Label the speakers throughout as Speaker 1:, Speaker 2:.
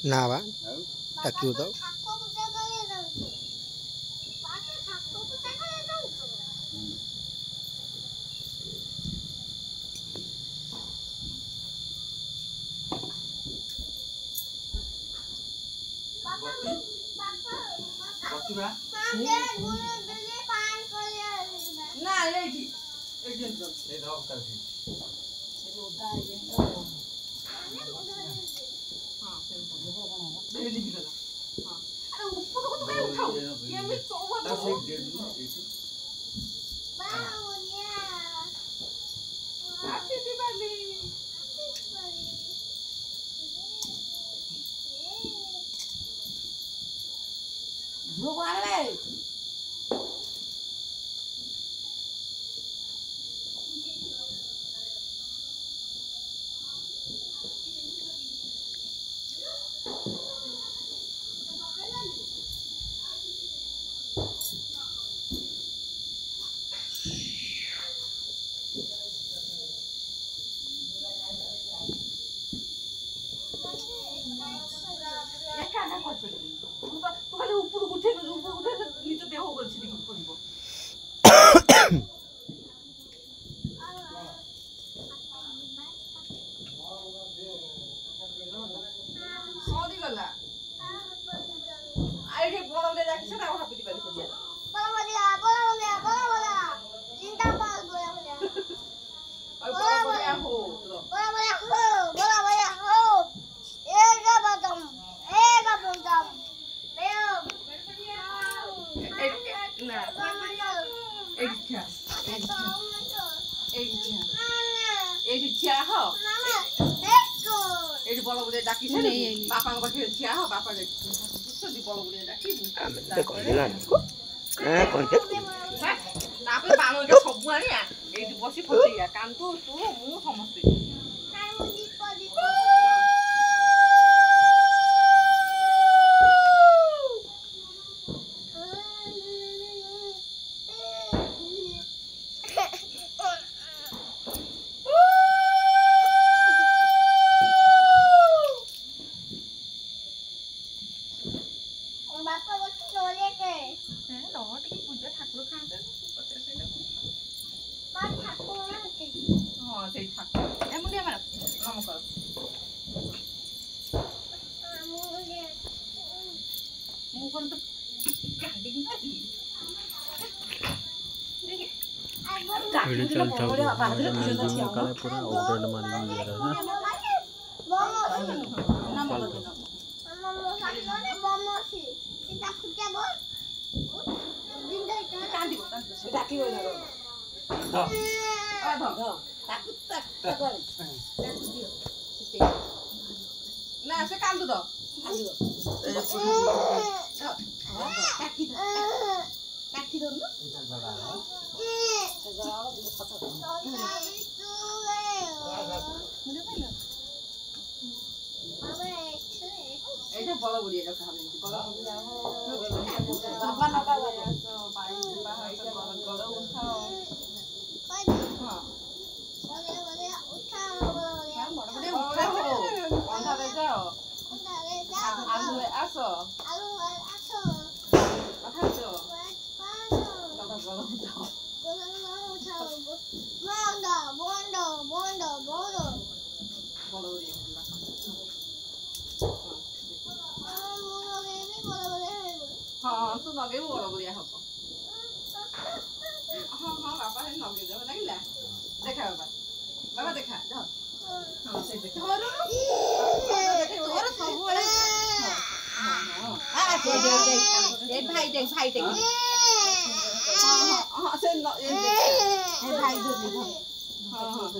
Speaker 1: ନା ବା ଡାକିବୁ ତ
Speaker 2: ନା ଏଇଠି ସବୁ ଆଣିଆ ଏଇଠି ବସି ଫଟେଇବା କାନ୍ତୁ ତୁ ମୁଁ ସମସ୍ତେ
Speaker 1: वीडियो चलता काले पूरा अपडेट मारी
Speaker 2: ना से कांदू दो काटी दो এইটা বড় বড়ি এটা খাবে বড় বাবা নটা বাজে তো পানি পাহাড়ে বড় উঠাও হ্যাঁ বড় বড় উঠাও বড় বড় উঠাও অন্ধারে যাও আলু আসো আসো বাবা বড় উঠাও हाँ तू नगे बड़ बड़िया हम हाँ हाँ बापा नगे देव लगे देखा बाबा बाबा देखा हाँ से देखा तोर सब भाई देख हाँ हाँ से भाई हाँ हाँ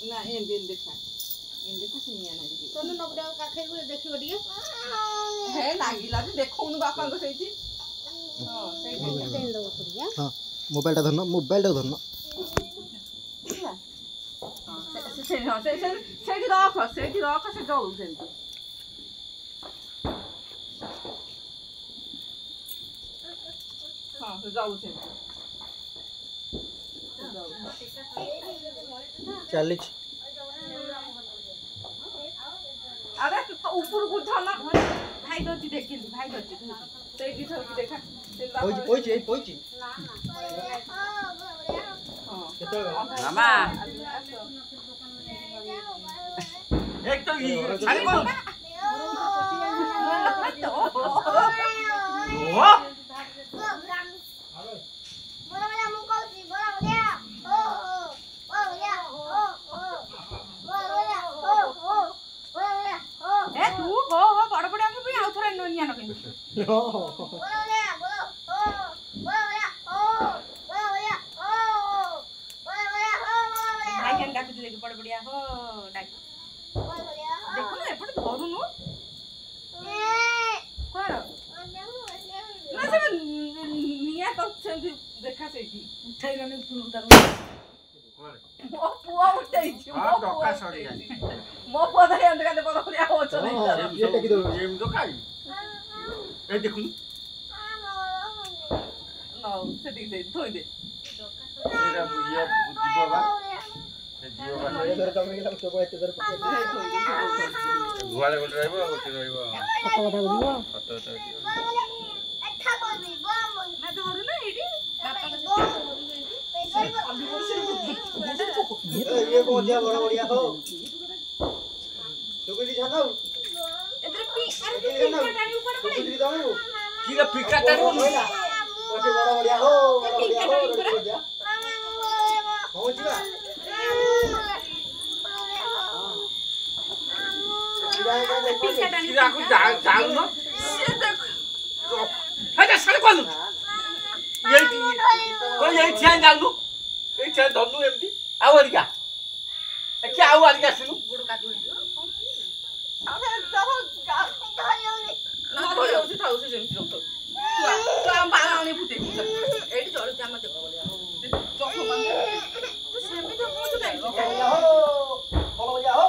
Speaker 2: ना इन दिन देखा देखा सुनिया ना तोने नबडा का खाइबो देखिबो दिए हे लागिला जे देखौनु बापा को सेठी हां सेठी देन दो पड़िया
Speaker 1: हां मोबाइल ता धरनो हां सेठी रख से जाऊ सेठी हां से जाऊ सेठी जाऊ ଚାଲିଛି
Speaker 2: अरे ऊपर को था ना भाई दोची देखिए भाई दोची ते की सब देखा
Speaker 1: ପଇଛି ଏଇ ପଇଛି
Speaker 3: मामा एक तो ये छाड़ी कौन ओ
Speaker 2: ए तू हो बड़ बड़ को भी आउ थरे ननिया न किन भाई केन डाक दे बड़ बढ़िया हो डाक देखो ना एपट धरुनु कोन ना से निया तो सेंती देखा सेठी उठाई रने फुल उतारू मो पुआ उठाई छी
Speaker 3: हां डॉक्टर सॉरी
Speaker 2: मो पदा एंड का बड़ बढ़िया हो चले
Speaker 1: ये टेकी दो
Speaker 3: ये तो खाई ए देखु
Speaker 2: ना सेठी दे धोई दे
Speaker 3: मेरा ये जीव बा जीव बा
Speaker 1: ये धर कम गेला तो एते धर
Speaker 3: गुआले गोटे रहइबो गोटे रहइबो
Speaker 1: कत कथा बोलिबो
Speaker 3: कत कत
Speaker 2: अच्छा करबी बम मैं धरु ना एडी बापा
Speaker 1: ये को दिया बड़ा बढ़िया हो सुगुली जानो
Speaker 2: इधर पी अरे पी काटानी ऊपर पड़े
Speaker 1: सुगुली दाऊ
Speaker 3: की रे पिका तारू
Speaker 1: ओके बड़ा बढ़िया हो बड़ा बढ़िया हो हो जीवा
Speaker 2: पी काटानी
Speaker 3: की राखु जाऊ न से देख हे जा साले कोन ये ध्यान जाऊ ए ध्यान धनु एमती आवरिका ए के आवरिका सुनु
Speaker 2: गुड़ का दूर अबे तब ना तो यो से थाउ से जेमती रखतो तो हम बालाने फुटे एडी चढ़ जा मत चोखो बंद तो सेमी तो हो तो नहीं
Speaker 1: बढ़िया हो बड़ा बढ़िया हो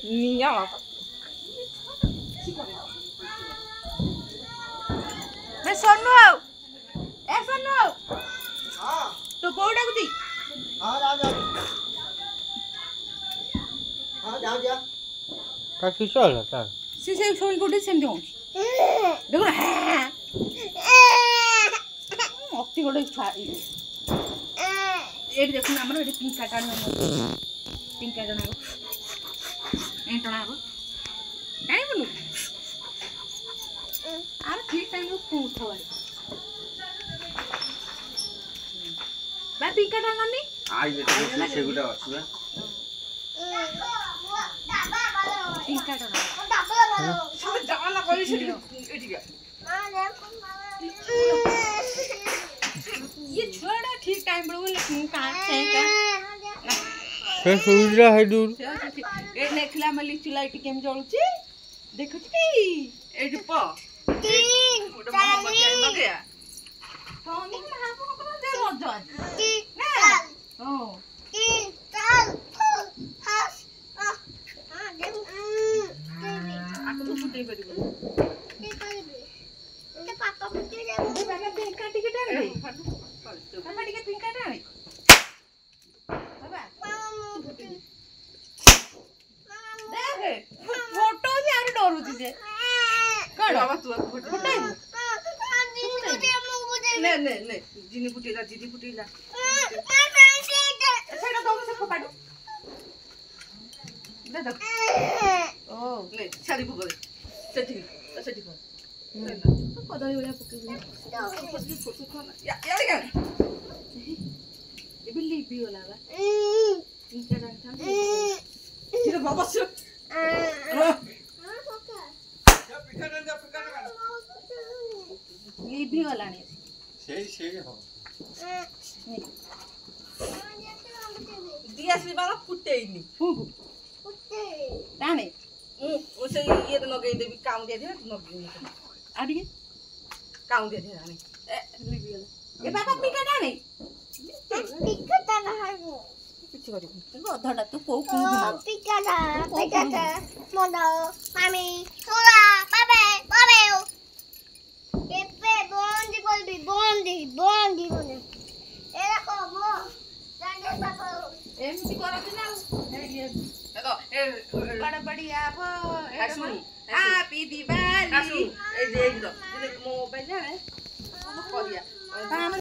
Speaker 2: निया मैं सोनू ए सोनू
Speaker 1: हां
Speaker 2: तो कोडा कुती
Speaker 1: हां जा हां जा काकी चल सर
Speaker 2: से सोन कोडी सेमती हो देखो ना अक्ति गोडे छाई एडी देखो ना हमर एडी पिंक काटान पिंक काटान एंटना हो काई बनु आर ठीक टाइम को पूछो बा पिंक काटान नहीं
Speaker 3: आई ले से गुडा अछि बा
Speaker 2: पिंक काटान सब जाना कोई से एडी का ये छोड़ा ठीक टाइम पर बोले तू कहां से का
Speaker 1: से सुइरा है दूर
Speaker 2: ए देखला म लिचु लाइट केम जळुची देखुची की एडी प तीन चार गया तो नि हां को दे मजा ना ओ तीन चार हां दे आको तो फुटे परिबो ते पातो फुटे जे बाबा पिंका टिकट आने बाबा टिकट पिंका आने बाबा देख फोटो यार डरू जे कण बाबा तू फोटो ने ने ने जिनी फुटेला सेटा दो से फकाडू दे दे ओ ले छाड़ी फुगले सेठी को कदली वाला पके फोटो खाना या या ये बिल्ली भी होला बा इनका डांटा तेरे बाबा से ये भी होला नहीं
Speaker 3: से हो
Speaker 2: दिया से बाबा फुटे ही नहीं फुटे ताने उसे ये तो नगे देवी काम दे दे नगे आड़ी काम दे दे रानी ए लिबी होला ए बाबा पिका ताने पिका ताना हागो किछ करी अधडा तू को पिका मोदो मामी सोला बाबे बाबे केपे बंदी ଖୁସି କରନ୍ତି ନା ଆଉ ବଡ ବଡିଆ ହାପି ଦିୱାଲି ଏଇ ମୋ ମୋବାଇଲ କରିବା